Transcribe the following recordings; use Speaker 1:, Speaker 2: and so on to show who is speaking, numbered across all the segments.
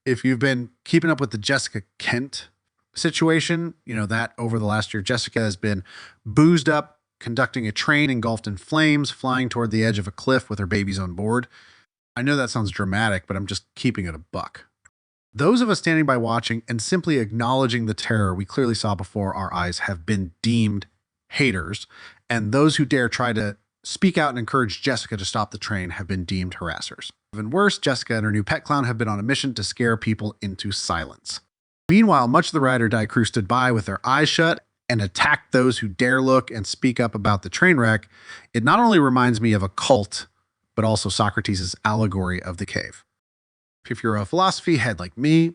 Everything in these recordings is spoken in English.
Speaker 1: If you've been keeping up with the JKent situation, you know that over the last year, Jessica has been boozed up, conducting a train engulfed in flames, flying toward the edge of a cliff with her babies on board. I know that sounds dramatic, but I'm just keeping it a buck. Those of us standing by watching and simply acknowledging the terror we clearly saw before our eyes have been deemed haters, and those who dare try to speak out and encourage Jessica to stop the train have been deemed harassers. Even worse, Jessica and her new pet clown have been on a mission to scare people into silence. Meanwhile, much of the ride or die crew stood by with their eyes shut and attacked those who dare look and speak up about the train wreck. It not only reminds me of a cult, but also Socrates' allegory of the cave. If you're a philosophy head like me,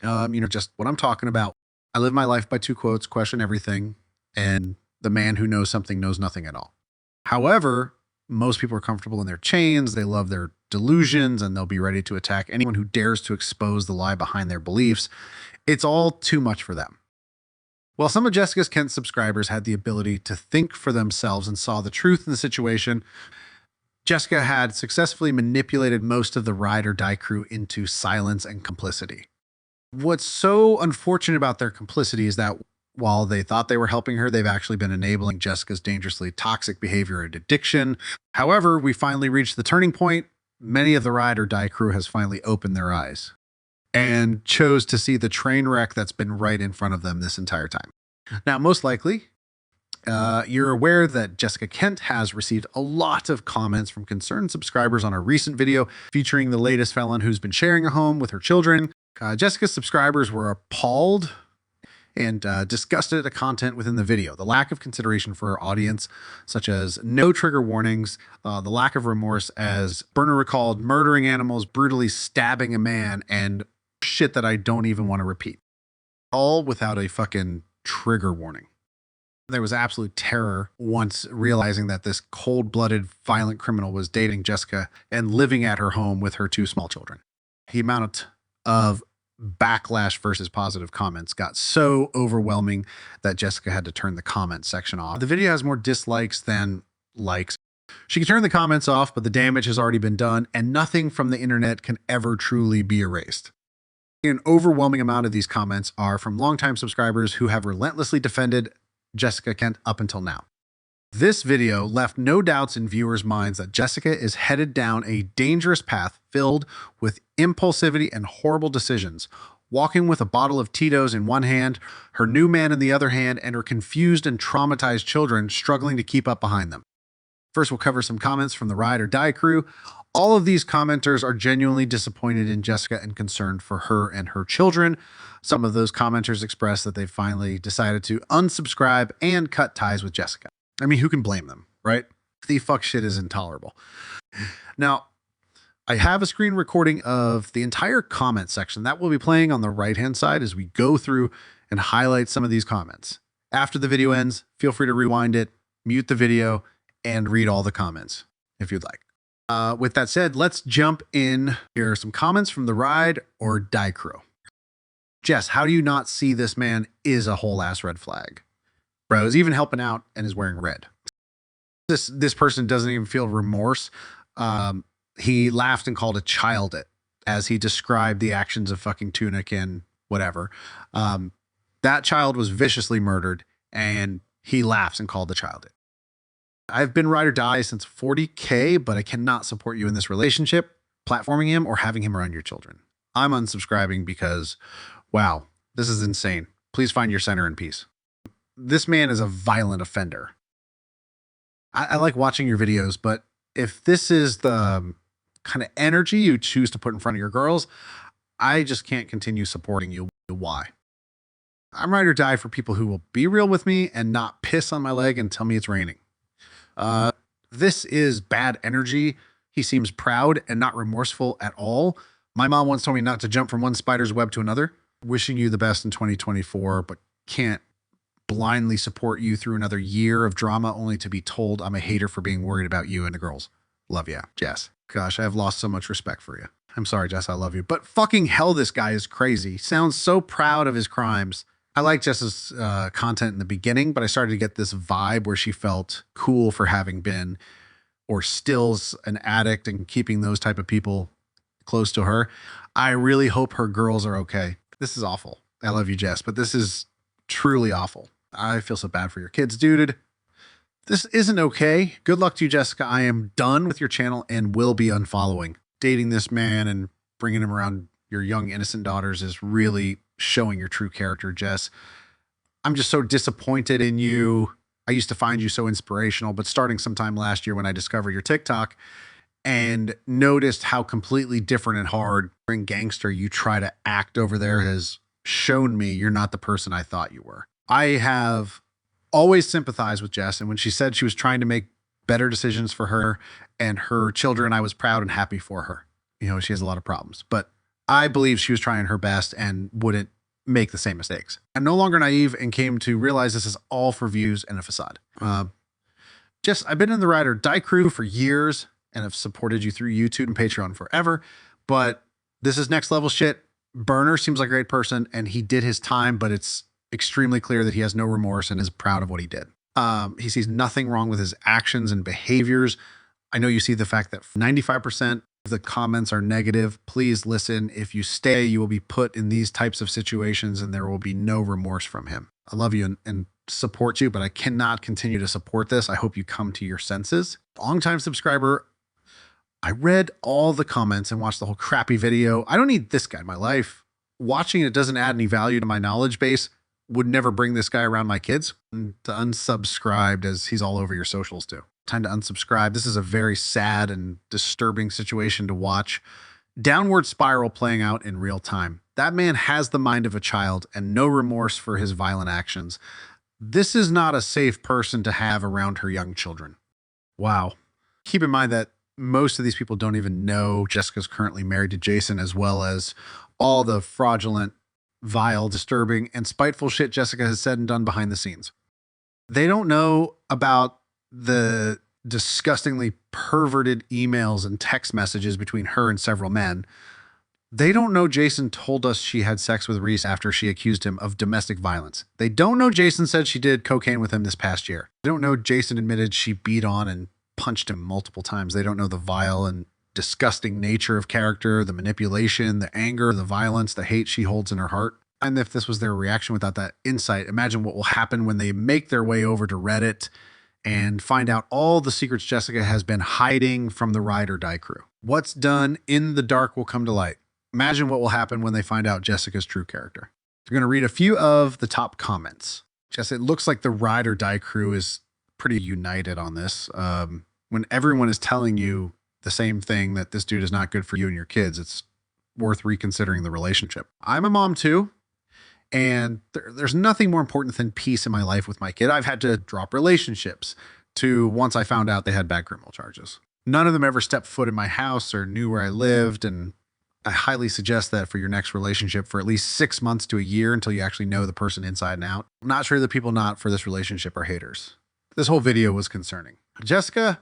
Speaker 1: you know just what I'm talking about. I live my life by two quotes: question everything, and the man who knows something knows nothing at all. However, most people are comfortable in their chains. They love their delusions, and they'll be ready to attack anyone who dares to expose the lie behind their beliefs. It's all too much for them. While some of JKent subscribers had the ability to think for themselves and saw the truth in the situation, Jessica had successfully manipulated most of the ride or die crew into silence and complicity. What's so unfortunate about their complicity is that while they thought they were helping her, they've actually been enabling Jessica's dangerously toxic behavior and addiction. However, we finally reached the turning point. Many of the ride or die crew has finally opened their eyes and chose to see the train wreck that's been right in front of them this entire time. Now, most likely, you're aware that JKent has received a lot of comments from concerned subscribers on a recent video featuring the latest felon who's been sharing a home with her children. Jessica's subscribers were appalled and disgusted at the content within the video. The lack of consideration for her audience, such as no trigger warnings, the lack of remorse, as Burner recalled murdering animals, brutally stabbing a man, and shit that I don't even want to repeat. All without a fucking trigger warning. There was absolute terror once realizing that this cold-blooded, violent criminal was dating Jessica and living at her home with her two small children. The amount of backlash versus positive comments got so overwhelming that Jessica had to turn the comment section off. The video has more dislikes than likes. She can turn the comments off, but the damage has already been done, and nothing from the internet can ever truly be erased. An overwhelming amount of these comments are from longtime subscribers who have relentlessly defended JKent up until now. This video left no doubts in viewers' minds that Jessica is headed down a dangerous path filled with impulsivity and horrible decisions, walking with a bottle of Tito's in one hand, her new man in the other hand, and her confused and traumatized children struggling to keep up behind them. First, we'll cover some comments from the ride or die crew. All of these commenters are genuinely disappointed in Jessica and concerned for her and her children. Some of those commenters expressed that they finally decided to unsubscribe and cut ties with Jessica. I mean, who can blame them, right? The fuck shit is intolerable. Now, I have a screen recording of the entire comment section that will be playing on the right-hand side as we go through and highlight some of these comments. After the video ends, feel free to rewind it, mute the video, and read all the comments if you'd like. With that said, let's jump in. Here are some comments from the ride or die crew. Jess, how do you not see this man is a whole ass red flag? Bro is even helping out and is wearing red. This person doesn't even feel remorse. He laughed and called a child it as he described the actions of fucking Tunic and whatever. That child was viciously murdered and he laughs and called the child it. I've been ride or die since 40K, but I cannot support you in this relationship, platforming him or having him around your children. I'm unsubscribing because, wow, this is insane. Please find your center in peace. This man is a violent offender. I like watching your videos, but if this is the kind of energy you choose to put in front of your girls, I just can't continue supporting you. Why? I'm ride or die for people who will be real with me and not piss on my leg and tell me it's raining. This is bad energy. He seems proud and not remorseful at all. My mom once told me not to jump from one spider's web to another. Wishing you the best in 2024, but can't blindly support you through another year of drama only to be told I'm a hater for being worried about you and the girls. Love ya, Jess. Gosh, I have lost so much respect for you. I'm sorry, Jess, I love you. But fucking hell, this guy is crazy. Sounds so proud of his crimes. I like Jess's content in the beginning, but I started to get this vibe where she felt cool for having been or stills an addict and keeping those type of people close to her. I really hope her girls are okay. This is awful. I love you, Jess, but this is truly awful. I feel so bad for your kids, dude. This isn't okay. Good luck to you, Jessica. I am done with your channel and will be unfollowing. Dating this man and bringing him around your young, innocent daughters is really showing your true character, Jess. I'm just so disappointed in you. I used to find you so inspirational, but starting sometime last year when I discovered your TikTok and noticed how completely different and hard and gangster you try to act over there has shown me you're not the person I thought you were. I have always sympathized with Jess, and when she said she was trying to make better decisions for her and her children, I was proud and happy for her. You know, she has a lot of problems, but I believe she was trying her best and wouldn't make the same mistakes. I'm no longer naive and came to realize this is all for views and a facade. Jess, I've been in the ride or die crew for years and have supported you through YouTube and Patreon forever, but this is next level shit. Burner seems like a great person and he did his time, but it's extremely clear that he has no remorse and is proud of what he did. He sees nothing wrong with his actions and behaviors. I know you see the fact that 95% of the comments are negative. Please listen. If you stay, you will be put in these types of situations and there will be no remorse from him. I love you and support you, but I cannot continue to support this. I hope you come to your senses. Longtime subscriber, I read all the comments and watched the whole crappy video. I don't need this guy in my life. Watching it doesn't add any value to my knowledge base. Would never bring this guy around my kids. And to unsubscribe as he's all over your socials too. Time to unsubscribe. This is a very sad and disturbing situation to watch. Downward spiral playing out in real time. That man has the mind of a child and no remorse for his violent actions. This is not a safe person to have around her young children. Wow. Keep in mind that most of these people don't even know Jessica's currently married to Jason, as well as all the fraudulent, vile, disturbing, and spiteful shit Jessica has said and done behind the scenes. They don't know about the disgustingly perverted emails and text messages between her and several men. They don't know Jason told us she had sex with Reese after she accused him of domestic violence. They don't know Jason said she did cocaine with him this past year. They don't know Jason admitted she beat on and punched him multiple times. They don't know the vile and disgusting nature of character, the manipulation, the anger, the violence, the hate she holds in her heart. And if this was their reaction without that insight, imagine what will happen when they make their way over to Reddit and find out all the secrets Jessica has been hiding from the ride or die crew. What's done in the dark will come to light. Imagine what will happen when they find out Jessica's true character. I'm going to read a few of the top comments. Jess, it looks like the ride or die crew is pretty united on this. When everyone is telling you the same thing, that this dude is not good for you and your kids, it's worth reconsidering the relationship. I'm a mom too, and there's nothing more important than peace in my life with my kid. I've had to drop relationships to once I found out they had bad criminal charges. None of them ever stepped foot in my house or knew where I lived, and I highly suggest that for your next relationship for at least 6 months to a year until you actually know the person inside and out. I'm not sure the people not for this relationship are haters. This whole video was concerning. Jessica,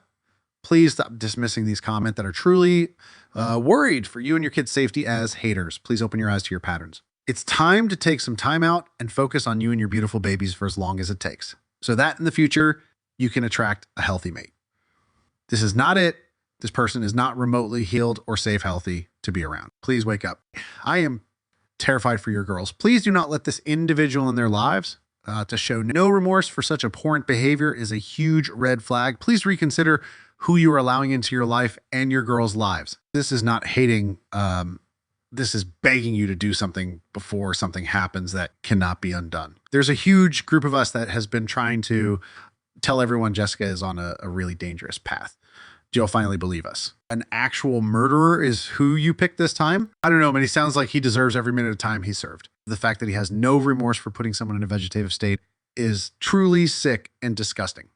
Speaker 1: please stop dismissing these comments that are truly worried for you and your kids' safety as haters. Please open your eyes to your patterns. It's time to take some time out and focus on you and your beautiful babies for as long as it takes, so that in the future, you can attract a healthy mate. This is not it. This person is not remotely healed or safe, healthy to be around. Please wake up. I am terrified for your girls. Please do not let this individual in their lives to show no remorse for such abhorrent behavior is a huge red flag. Please reconsider who you are allowing into your life and your girls' lives. This is not hating. This is begging you to do something before something happens that cannot be undone. There's a huge group of us that has been trying to tell everyone Jessica is on a really dangerous path. You'll finally believe us. An actual murderer is who you picked this time. I don't know, but he sounds like he deserves every minute of time he served. The fact that he has no remorse for putting someone in a vegetative state is truly sick and disgusting.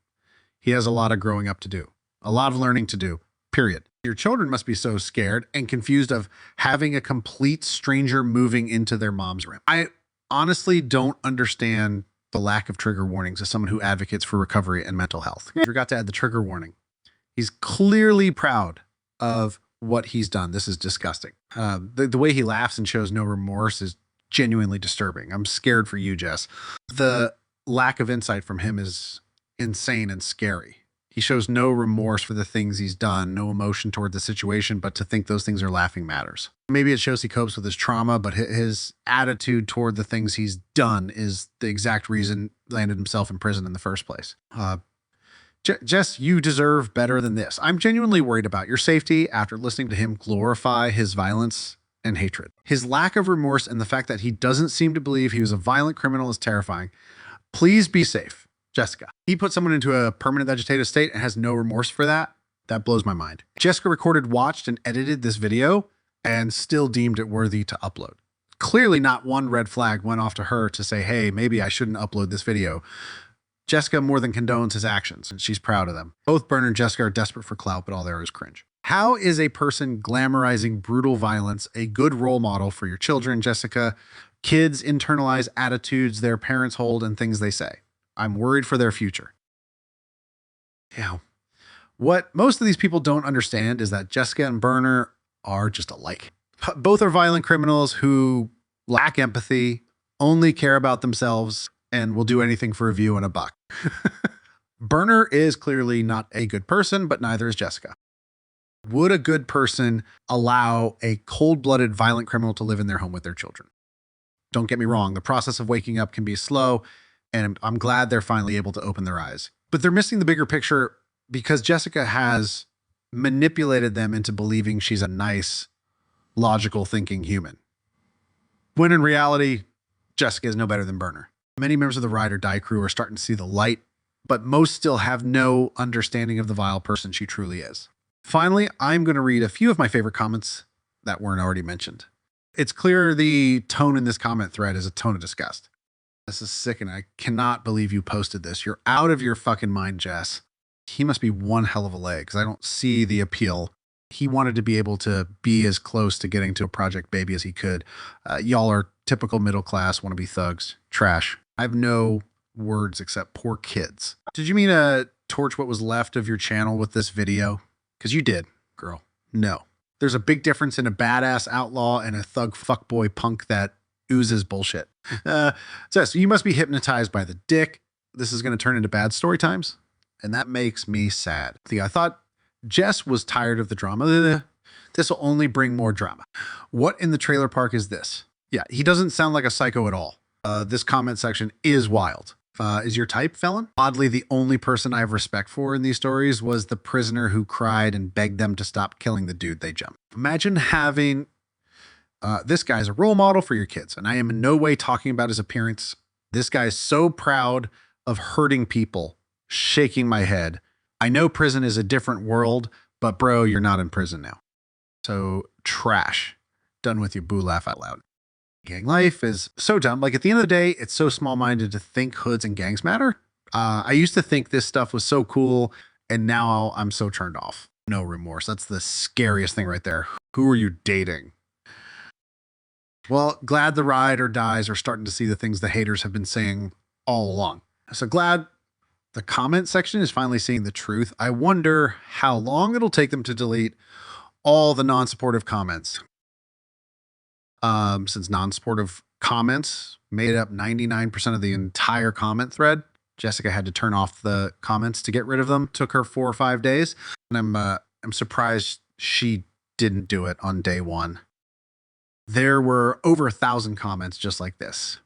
Speaker 1: He has a lot of growing up to do, a lot of learning to do, period. Your children must be so scared and confused of having a complete stranger moving into their mom's room. I honestly don't understand the lack of trigger warnings as someone who advocates for recovery and mental health. I forgot to add the trigger warning. He's clearly proud of what he's done. This is disgusting. The way he laughs and shows no remorse is genuinely disturbing. I'm scared for you, Jess. The lack of insight from him is insane and scary. He shows no remorse for the things he's done, no emotion toward the situation, but to think those things are laughing matters. Maybe it shows he copes with his trauma, but his attitude toward the things he's done is the exact reason he landed himself in prison in the first place. Jess, you deserve better than this. I'm genuinely worried about your safety after listening to him glorify his violence and hatred. His lack of remorse and the fact that he doesn't seem to believe he was a violent criminal is terrifying. Please be safe. Jessica. He put someone into a permanent vegetative state and has no remorse for that. That blows my mind. Jessica recorded, watched, and edited this video and still deemed it worthy to upload. Clearly not one red flag went off to her to say, hey, maybe I shouldn't upload this video. Jessica more than condones his actions, and she's proud of them. Both Burner and Jessica are desperate for clout, but all there is cringe. How is a person glamorizing brutal violence a good role model for your children, Jessica? Kids internalize attitudes their parents hold and things they say. I'm worried for their future. Yeah. What most of these people don't understand is that Jessica and Burner are just alike. Both are violent criminals who lack empathy, only care about themselves, and will do anything for a view and a buck. Burner is clearly not a good person, but neither is Jessica. Would a good person allow a cold-blooded violent criminal to live in their home with their children? Don't get me wrong. The process of waking up can be slow, and I'm glad they're finally able to open their eyes. But they're missing the bigger picture because Jessica has manipulated them into believing she's a nice, logical thinking human. When in reality, Jessica is no better than Burner. Many members of the ride or die crew are starting to see the light, but most still have no understanding of the vile person she truly is. Finally, I'm going to read a few of my favorite comments that weren't already mentioned. It's clear the tone in this comment thread is a tone of disgust. This is sickening. I cannot believe you posted this. You're out of your fucking mind, Jess. He must be one hell of a leg because I don't see the appeal. He wanted to be able to be as close to getting to a Project Baby as he could. Y'all are typical middle class, wannabe thugs. Trash. I have no words except poor kids. Did you mean to torch what was left of your channel with this video? Because you did, girl. No. There's a big difference in a badass outlaw and a thug fuckboy punk that oozes bullshit. So you must be hypnotized by the dick. This is going to turn into bad story times. And that makes me sad. I thought Jess was tired of the drama. This will only bring more drama. What in the trailer park is this? Yeah, he doesn't sound like a psycho at all. This comment section is wild. Is your type, felon? Oddly, the only person I have respect for in these stories was the prisoner who cried and begged them to stop killing the dude they jumped. Imagine having this guy's a role model for your kids, and I am in no way talking about his appearance. This guy is so proud of hurting people, shaking my head. I know prison is a different world, but bro, you're not in prison now. So trash. Done with you, boo laugh out loud. Gang life is so dumb. Like at the end of the day, it's so small-minded to think hoods and gangs matter. I used to think this stuff was so cool, and now I'm so turned off. No remorse. That's the scariest thing right there. Who are you dating? Well, glad the ride or dies are starting to see the things the haters have been saying all along. So glad the comment section is finally seeing the truth. I wonder how long it'll take them to delete all the non-supportive comments. Since non-supportive comments made up 99% of the entire comment thread, Jessica had to turn off the comments to get rid of them. Took her 4 or 5 days. And I'm surprised she didn't do it on day one. There were over 1,000 comments just like this.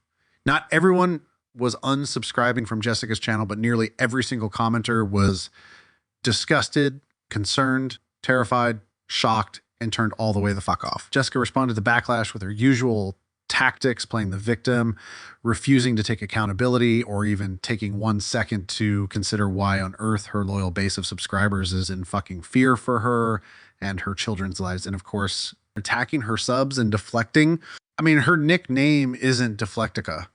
Speaker 1: Not everyone was unsubscribing from Jessica's channel, but nearly every single commenter was disgusted, concerned, terrified, shocked, and turned all the way the fuck off. Jessica responded to backlash with her usual tactics, playing the victim, refusing to take accountability, or even taking 1 second to consider why on earth her loyal base of subscribers is in fucking fear for her and her children's lives. And of course, attacking her subs and deflecting. I mean, her nickname isn't Deflectica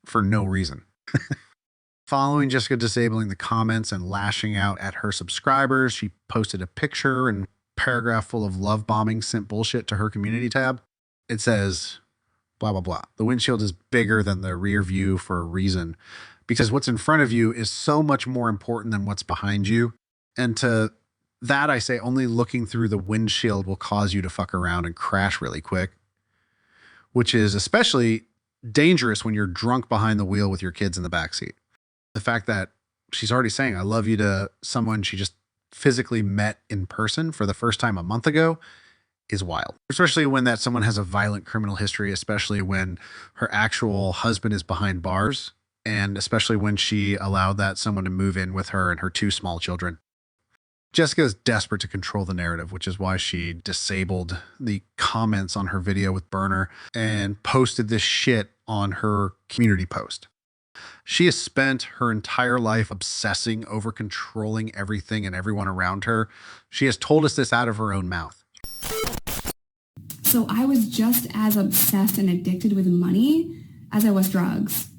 Speaker 1: for no reason. Following Jessica disabling the comments and lashing out at her subscribers, she posted a picture and paragraph full of love bombing sent bullshit to her community tab. It says, blah, blah, blah. The windshield is bigger than the rear view for a reason, because what's in front of you is so much more important than what's behind you. And to that, I say only looking through the windshield will cause you to fuck around and crash really quick, which is especially dangerous when you're drunk behind the wheel with your kids in the backseat. The fact that she's already saying, I love you to someone she just physically met in person for the first time a month ago is wild. Especially when that someone has a violent criminal history, especially when her actual husband is behind bars, and especially when she allowed that someone to move in with her and her 2 small children. Jessica is desperate to control the narrative, which is why she disabled the comments on her video with Burner and posted this shit on her community post. She has spent her entire life obsessing over controlling everything and everyone around her. She has told us this out of her own mouth.
Speaker 2: So I was just as obsessed and addicted with money as I was drugs.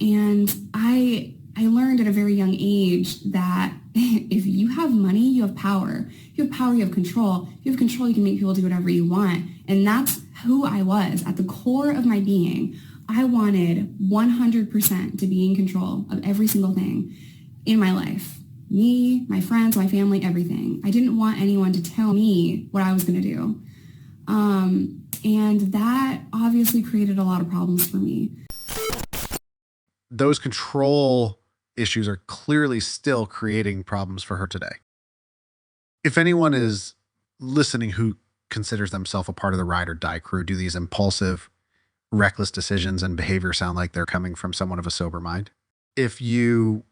Speaker 2: And I learned at a very young age that if you have money, you have power. If you have power, you have control. If you have control, you can make people do whatever you want. And that's who I was. At the core of my being, I wanted 100% to be in control of every single thing in my life. Me, my friends, my family, everything. I didn't want anyone to tell me what I was going to do. And that obviously created a lot of problems for me.
Speaker 1: Those control issues are clearly still creating problems for her today. If anyone is listening who considers themselves a part of the ride or die crew, do these impulsive, reckless decisions and behavior sound like they're coming from someone of a sober mind? If you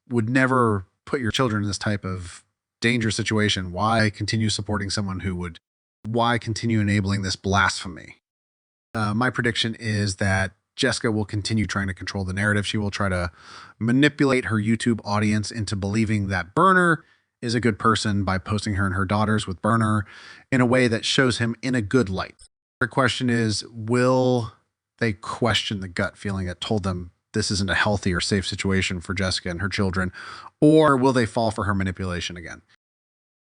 Speaker 1: would never put your children in this type of dangerous situation, why continue supporting someone who would? Why continue enabling this blasphemy? My prediction is that Jessica will continue trying to control the narrative. She will try to manipulate her YouTube audience into believing that Burner is a good person by posting her and her daughters with Burner in a way that shows him in a good light. The question is, will they question the gut feeling that told them this isn't a healthy or safe situation for Jessica and her children, or will they fall for her manipulation again?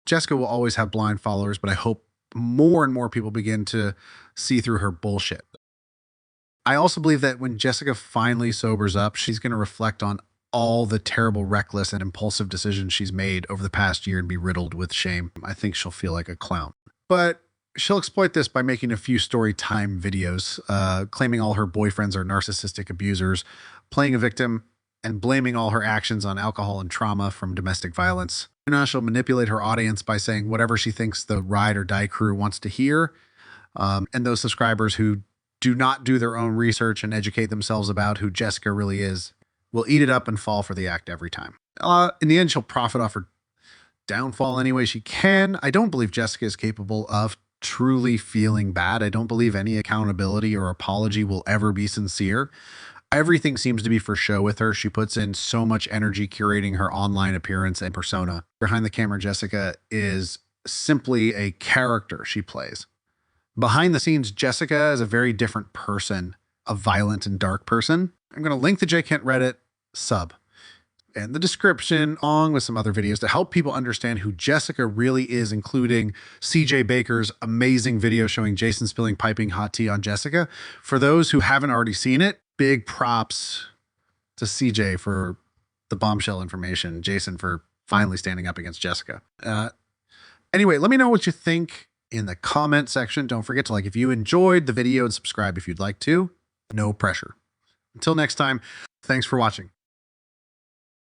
Speaker 1: Jessica will always have blind followers, but I hope more and more people begin to see through her bullshit. I also believe that when Jessica finally sobers up, she's going to reflect on all the terrible, reckless, and impulsive decisions she's made over the past year and be riddled with shame. I think she'll feel like a clown. But she'll exploit this by making a few story time videos, claiming all her boyfriends are narcissistic abusers, playing a victim, and blaming all her actions on alcohol and trauma from domestic violence. Now she'll manipulate her audience by saying whatever she thinks the ride or die crew wants to hear. And those subscribers who do not do their own research and educate themselves about who Jessica really is will eat it up and fall for the act every time. In the end, she'll profit off her downfall any way she can. I don't believe Jessica is capable of truly feeling bad. I don't believe any accountability or apology will ever be sincere. Everything seems to be for show with her. She puts in so much energy curating her online appearance and persona. Behind the camera, Jessica is simply a character she plays. Behind the scenes, Jessica is a very different person, a violent and dark person. I'm going to link the JKent Reddit sub and the description along with some other videos to help people understand who Jessica really is, including CJ Baker's amazing video showing Jason spilling piping hot tea on Jessica. For those who haven't already seen it, big props to CJ for the bombshell information, Jason for finally standing up against Jessica. Anyway, let me know what you think in the comment section. Don't forget to like if you enjoyed the video and subscribe if you'd like to. No pressure. Until next time, thanks for watching.